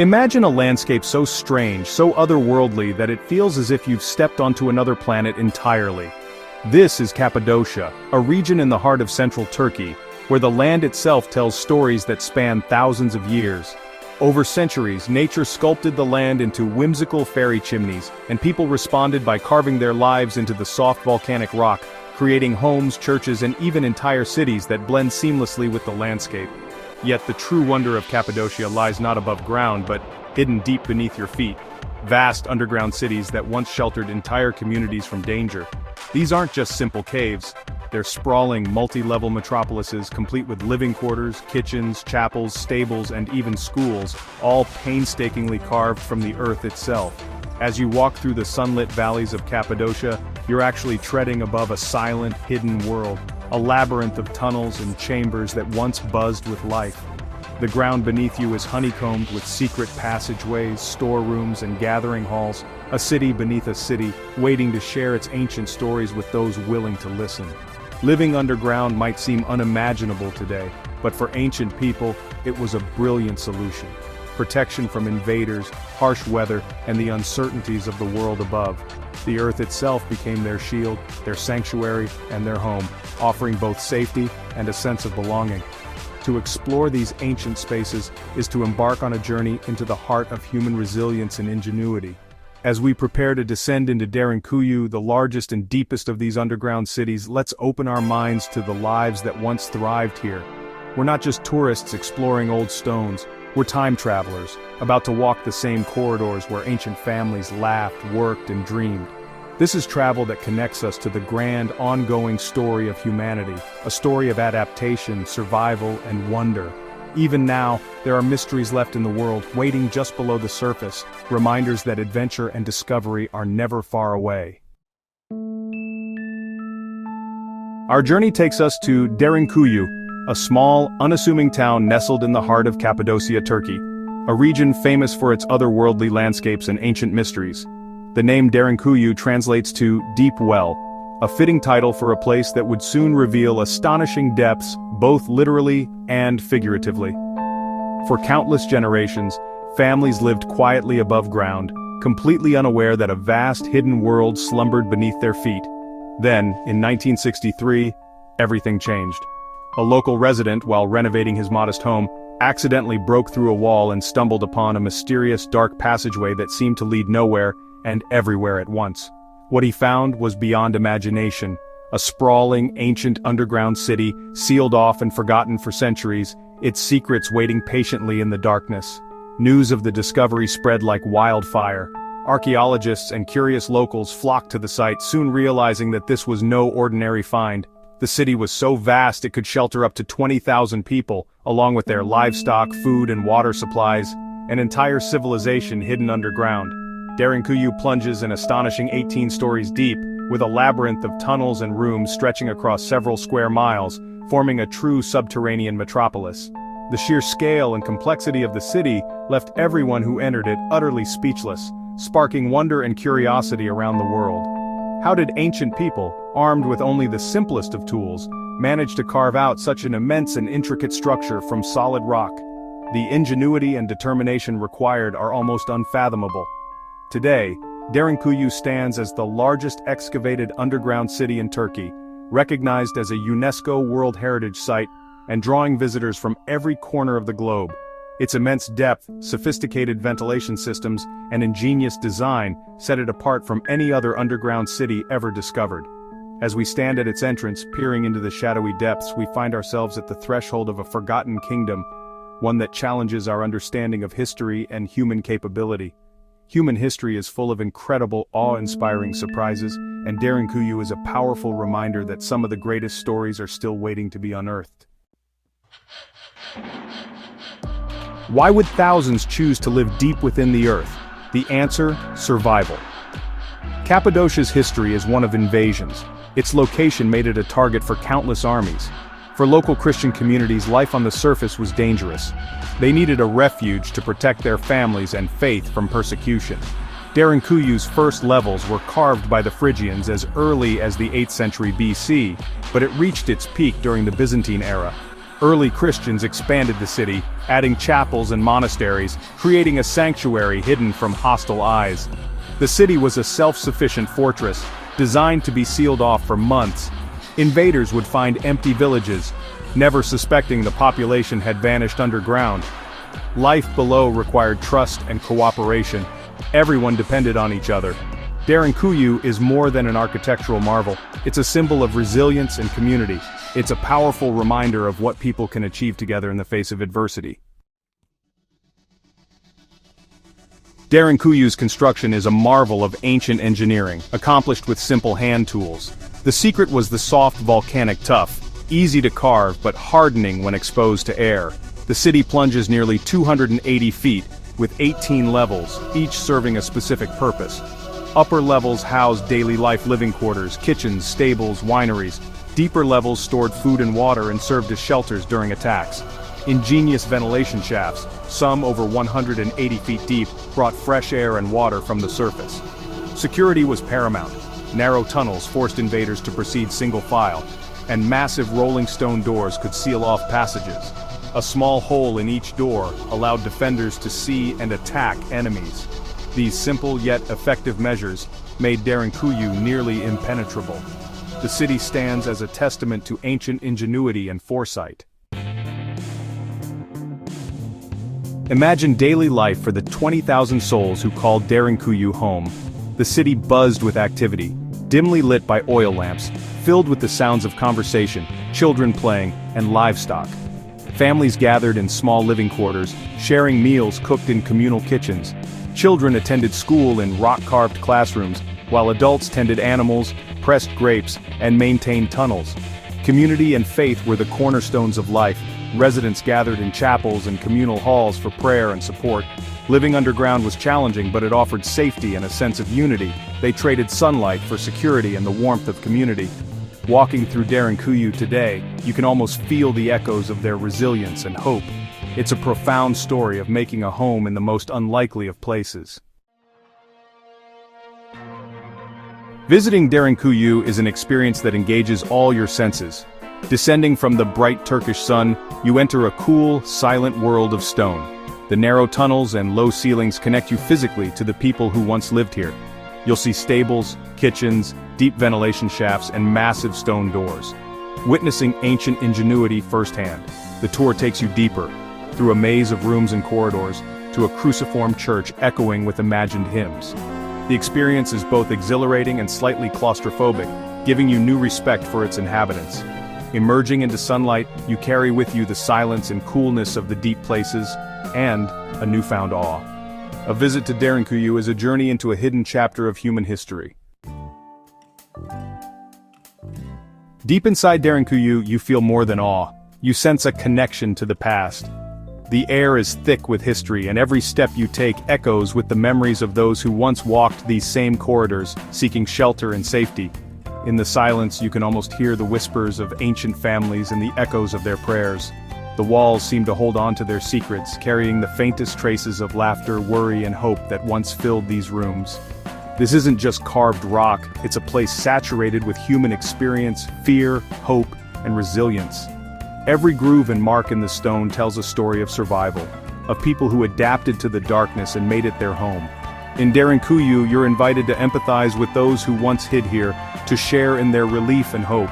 Imagine a landscape so strange, so otherworldly that it feels as if you've stepped onto another planet entirely. This is Cappadocia, a region in the heart of central Turkey, where the land itself tells stories that span thousands of years. Over centuries, nature sculpted the land into whimsical fairy chimneys, and people responded by carving their lives into the soft volcanic rock, creating homes, churches, and even entire cities that blend seamlessly with the landscape. Yet the true wonder of Cappadocia lies not above ground but hidden deep beneath your feet. Vast underground cities that once sheltered entire communities from danger. These aren't just simple caves. They're sprawling, multi-level metropolises complete with living quarters, kitchens, chapels, stables, and even schools, all painstakingly carved from the earth itself. As you walk through the sunlit valleys of Cappadocia, you're actually treading above a silent, hidden world, a labyrinth of tunnels and chambers that once buzzed with life. The ground beneath you is honeycombed with secret passageways, storerooms, and gathering halls, a city beneath a city, waiting to share its ancient stories with those willing to listen. Living underground might seem unimaginable today, but for ancient people, it was a brilliant solution. Protection from invaders, harsh weather, and the uncertainties of the world above. The earth itself became their shield, their sanctuary, and their home, offering both safety and a sense of belonging. To explore these ancient spaces is to embark on a journey into the heart of human resilience and ingenuity. As we prepare to descend into Derinkuyu, the largest and deepest of these underground cities, let's open our minds to the lives that once thrived here. We're not just tourists exploring old stones, we're time travelers, about to walk the same corridors where ancient families laughed, worked, and dreamed. This is travel that connects us to the grand, ongoing story of humanity, a story of adaptation, survival, and wonder. Even now, there are mysteries left in the world, waiting just below the surface, reminders that adventure and discovery are never far away. Our journey takes us to Derinkuyu, a small, unassuming town nestled in the heart of Cappadocia, Turkey, a region famous for its otherworldly landscapes and ancient mysteries. The name Derinkuyu translates to deep well, a fitting title for a place that would soon reveal astonishing depths, both literally and figuratively. For countless generations, families lived quietly above ground, completely unaware that a vast hidden world slumbered beneath their feet. Then, in 1963, everything changed. A local resident, while renovating his modest home, accidentally broke through a wall and stumbled upon a mysterious dark passageway that seemed to lead nowhere and everywhere at once. What he found was beyond imagination, a sprawling, ancient underground city, sealed off and forgotten for centuries, its secrets waiting patiently in the darkness. News of the discovery spread like wildfire. Archaeologists and curious locals flocked to the site, soon realizing that this was no ordinary find. The city was so vast it could shelter up to 20,000 people, along with their livestock, food, and water supplies, an entire civilization hidden underground. Derinkuyu plunges an astonishing 18 stories deep, with a labyrinth of tunnels and rooms stretching across several square miles, forming a true subterranean metropolis. The sheer scale and complexity of the city left everyone who entered it utterly speechless, sparking wonder and curiosity around the world. How did ancient people, armed with only the simplest of tools, manage to carve out such an immense and intricate structure from solid rock? The ingenuity and determination required are almost unfathomable. Today, Derinkuyu stands as the largest excavated underground city in Turkey, recognized as a UNESCO World Heritage Site and drawing visitors from every corner of the globe. Its immense depth, sophisticated ventilation systems, and ingenious design set it apart from any other underground city ever discovered. As we stand at its entrance, peering into the shadowy depths, we find ourselves at the threshold of a forgotten kingdom, one that challenges our understanding of history and human capability. Human history is full of incredible, awe-inspiring surprises, and Derinkuyu is a powerful reminder that some of the greatest stories are still waiting to be unearthed. Why would thousands choose to live deep within the earth? The answer: survival. Cappadocia's history is one of invasions. Its location made it a target for countless armies. For local Christian communities, life on the surface was dangerous. They needed a refuge to protect their families and faith from persecution. Derinkuyu's first levels were carved by the Phrygians as early as the 8th century BC, but it reached its peak during the Byzantine era. Early Christians expanded the city, adding chapels and monasteries, creating a sanctuary hidden from hostile eyes. The city was a self-sufficient fortress, designed to be sealed off for months. Invaders would find empty villages, never suspecting the population had vanished underground. Life below required trust and cooperation. Everyone depended on each other. Derinkuyu is more than an architectural marvel. It's a symbol of resilience and community. It's a powerful reminder of what people can achieve together in the face of adversity. Derinkuyu's construction is a marvel of ancient engineering, accomplished with simple hand tools. The secret was the soft volcanic tuff, easy to carve but hardening when exposed to air. The city plunges nearly 280 feet, with 18 levels, each serving a specific purpose. Upper levels housed daily life living quarters, kitchens, stables, wineries. Deeper levels stored food and water and served as shelters during attacks. Ingenious ventilation shafts, some over 180 feet deep, brought fresh air and water from the surface. Security was paramount. Narrow tunnels forced invaders to proceed single file, and massive rolling stone doors could seal off passages. A small hole in each door allowed defenders to see and attack enemies. These simple yet effective measures made Derinkuyu nearly impenetrable. The city stands as a testament to ancient ingenuity and foresight. Imagine daily life for the 20,000 souls who called Derinkuyu home. The city buzzed with activity, dimly lit by oil lamps, filled with the sounds of conversation, children playing, and livestock. Families gathered in small living quarters, sharing meals cooked in communal kitchens. Children attended school in rock-carved classrooms, while adults tended animals, pressed grapes, and maintained tunnels. Community and faith were the cornerstones of life. Residents gathered in chapels and communal halls for prayer and support. Living underground was challenging, but it offered safety and a sense of unity. They traded sunlight for security and the warmth of community. Walking through Derinkuyu today, you can almost feel the echoes of their resilience and hope. It's a profound story of making a home in the most unlikely of places. Visiting Derinkuyu is an experience that engages all your senses. Descending from the bright Turkish sun, you enter a cool, silent world of stone. The narrow tunnels and low ceilings connect you physically to the people who once lived here. You'll see stables, kitchens, deep ventilation shafts, and massive stone doors. Witnessing ancient ingenuity firsthand, the tour takes you deeper, through a maze of rooms and corridors, to a cruciform church echoing with imagined hymns. The experience is both exhilarating and slightly claustrophobic, giving you new respect for its inhabitants. Emerging into sunlight, you carry with you the silence and coolness of the deep places, and a newfound awe. A visit to Derinkuyu is a journey into a hidden chapter of human history. Deep inside Derinkuyu, you feel more than awe. You sense a connection to the past. The air is thick with history, and every step you take echoes with the memories of those who once walked these same corridors, seeking shelter and safety. In the silence, you can almost hear the whispers of ancient families and the echoes of their prayers. The walls seem to hold on to their secrets, carrying the faintest traces of laughter, worry, and hope that once filled these rooms. This isn't just carved rock, it's a place saturated with human experience, fear, hope, and resilience. Every groove and mark in the stone tells a story of survival, of people who adapted to the darkness and made it their home. In Derinkuyu, you're invited to empathize with those who once hid here, to share in their relief and hope.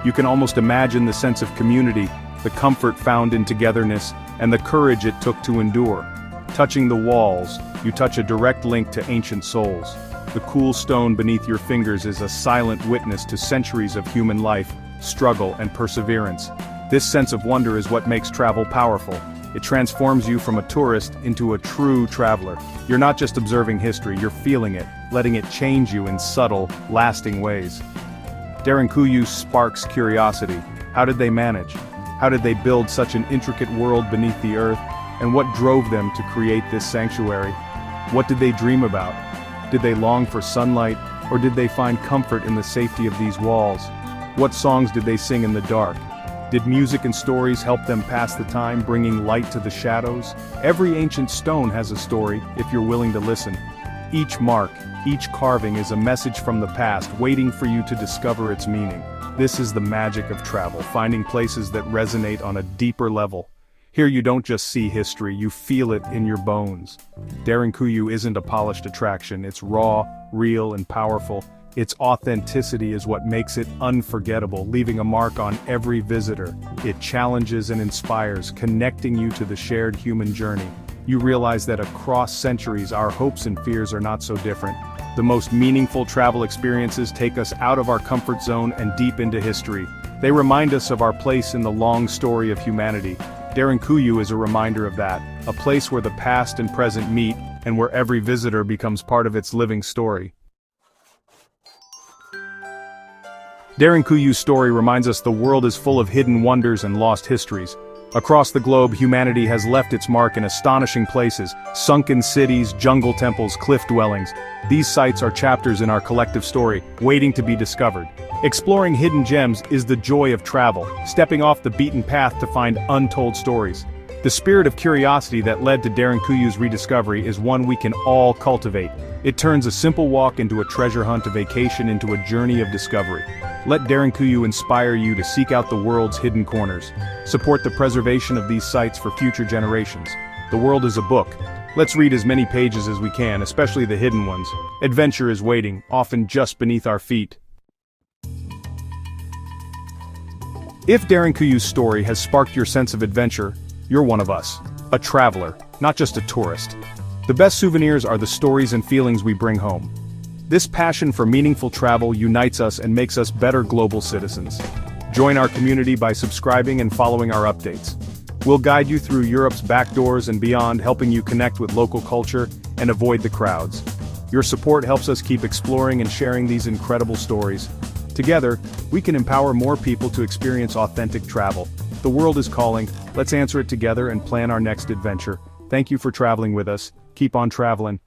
You can almost imagine the sense of community, the comfort found in togetherness, and the courage it took to endure. Touching the walls, you touch a direct link to ancient souls. The cool stone beneath your fingers is a silent witness to centuries of human life, struggle, and perseverance. This sense of wonder is what makes travel powerful. It transforms you from a tourist into a true traveler. You're not just observing history, you're feeling it, letting it change you in subtle, lasting ways. Derinkuyu sparks curiosity. How did they manage? How did they build such an intricate world beneath the earth? And what drove them to create this sanctuary? What did they dream about? Did they long for sunlight, or did they find comfort in the safety of these walls? What songs did they sing in the dark? Did music and stories help them pass the time, bringing light to the shadows? Every ancient stone has a story, if you're willing to listen. Each mark, each carving is a message from the past, waiting for you to discover its meaning. This is the magic of travel, finding places that resonate on a deeper level. Here you don't just see history, you feel it in your bones. Derinkuyu isn't a polished attraction, it's raw, real, and powerful. Its authenticity is what makes it unforgettable, leaving a mark on every visitor. It challenges and inspires, connecting you to the shared human journey. You realize that across centuries our hopes and fears are not so different. The most meaningful travel experiences take us out of our comfort zone and deep into history. They remind us of our place in the long story of humanity. Derinkuyu is a reminder of that, a place where the past and present meet, and where every visitor becomes part of its living story. Derinkuyu's story reminds us the world is full of hidden wonders and lost histories. Across the globe, humanity has left its mark in astonishing places: sunken cities, jungle temples, cliff dwellings. These sites are chapters in our collective story, waiting to be discovered. Exploring hidden gems is the joy of travel, stepping off the beaten path to find untold stories. The spirit of curiosity that led to Derinkuyu's rediscovery is one we can all cultivate. It turns a simple walk into a treasure hunt, a vacation into a journey of discovery. Let Derinkuyu inspire you to seek out the world's hidden corners. Support the preservation of these sites for future generations. The world is a book. Let's read as many pages as we can, especially the hidden ones. Adventure is waiting, often just beneath our feet. If Derinkuyu's story has sparked your sense of adventure, you're one of us. A traveler, not just a tourist. The best souvenirs are the stories and feelings we bring home. This passion for meaningful travel unites us and makes us better global citizens. Join our community by subscribing and following our updates. We'll guide you through Europe's back doors and beyond, helping you connect with local culture and avoid the crowds. Your support helps us keep exploring and sharing these incredible stories. Together, we can empower more people to experience authentic travel. The world is calling, let's answer it together and plan our next adventure. Thank you for traveling with us. Keep on traveling.